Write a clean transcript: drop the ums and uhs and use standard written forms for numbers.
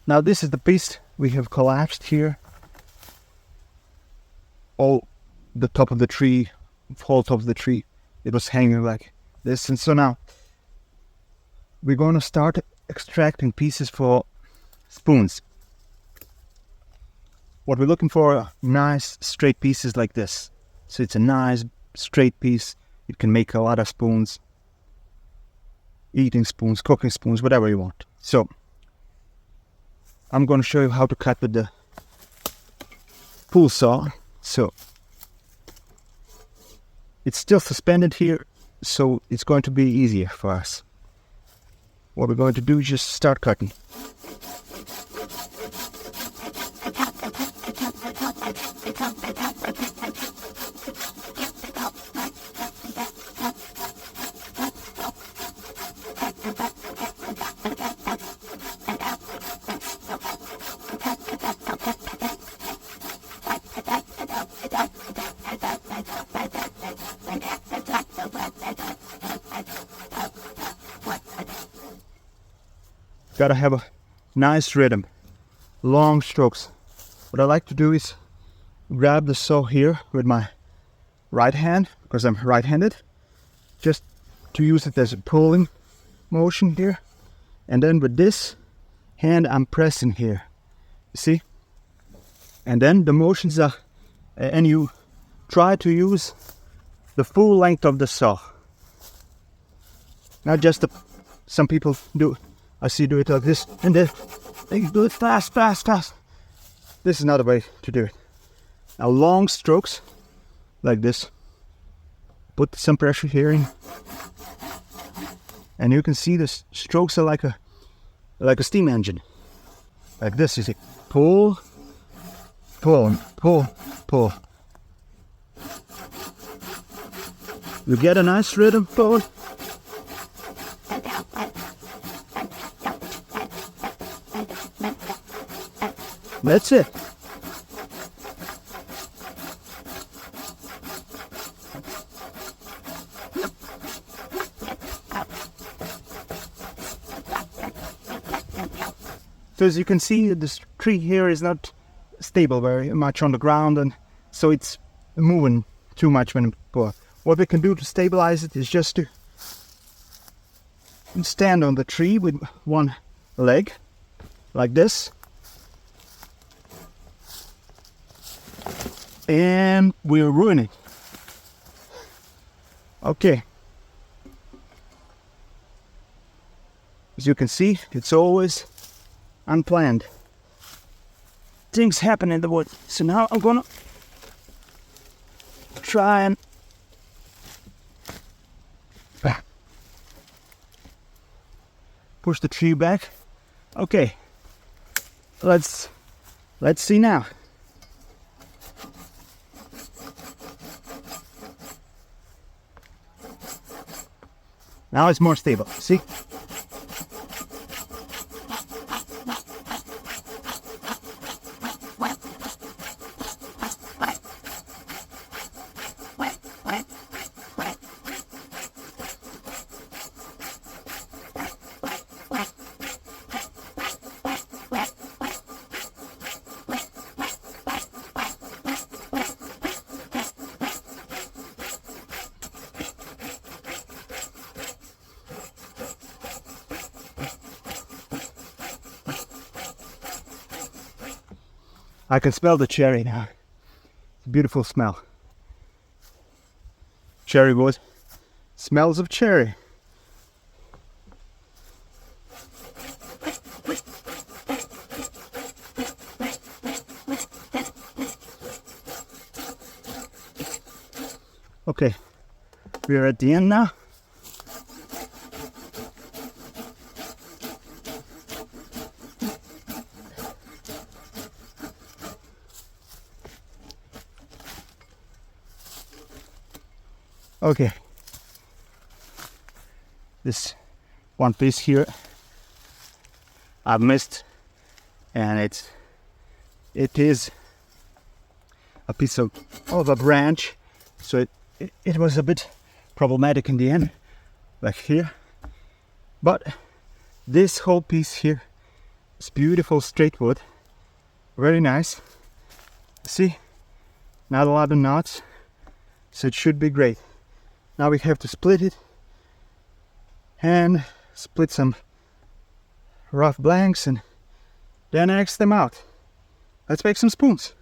Now this is the piece we have collapsed here. All the top of the tree, whole top of the tree, it was hanging like this. And so now we're going to start extracting pieces for spoons. What we're looking for are nice straight pieces like this. So it's a nice straight piece. It can make a lot of spoons, eating spoons, cooking spoons, whatever you want. So I'm going to show you how to cut with the pool saw. So it's still suspended here, so it's going to be easier for us. What we're going to do is just start cutting. Gotta have a nice rhythm, long strokes. What I like to do is grab the saw here with my right hand, because I'm right-handed, just to use it as a pulling motion here. And then with this hand I'm pressing here, you see? And then the motions are, and you try to use the full length of the saw. Not just some people do. I see do it like this, and then they do it fast, fast, fast. This is not a way to do it. Now long strokes, like this. Put some pressure here in, and you can see the strokes are like a steam engine. Like this, you see, pull, pull, pull, pull. You get a nice rhythm, pull. That's it. So as you can see, this tree here is not stable very much on the ground, and so it's moving too much when pull. What we can do to stabilize it is just to stand on the tree with one leg, like this. And we're ruining. Okay. As you can see, it's always unplanned. Things happen in the woods. So now I'm gonna try and push the tree back. Okay. Let's see now. Now it's more stable, see? I can smell the cherry now. It's a beautiful smell. Cherry wood. Smells of cherry. Okay, we are at the end now. Okay, this one piece here I've missed, and it is a piece of a branch, so it was a bit problematic in the end, like here. But this whole piece here It's beautiful straight wood. Very nice. See? Not a lot of knots. So it should be great. Now we have to split it. And split some rough blanks and then axe them out. Let's make some spoons.